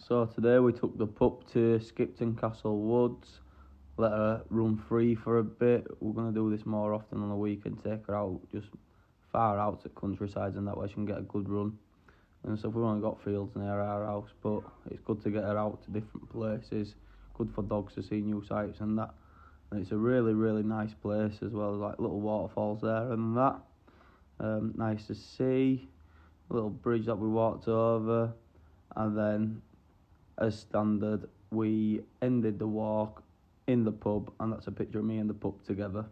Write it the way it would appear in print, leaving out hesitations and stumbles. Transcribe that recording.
So today we took the pup to Skipton Castle Woods, let her run free for a bit. We're going to do this more often on the weekend, take her out just far out to countrysides, and that way she can get a good run. And so we've only got fields near our house, but it's good to get her out to different places, good for dogs to see new sights and that. And it's a really, really nice place as well, like little waterfalls there and that. Nice to see, a little bridge that we walked over, and then as standard we ended the walk in the pub, and that's a picture of me and the pup together.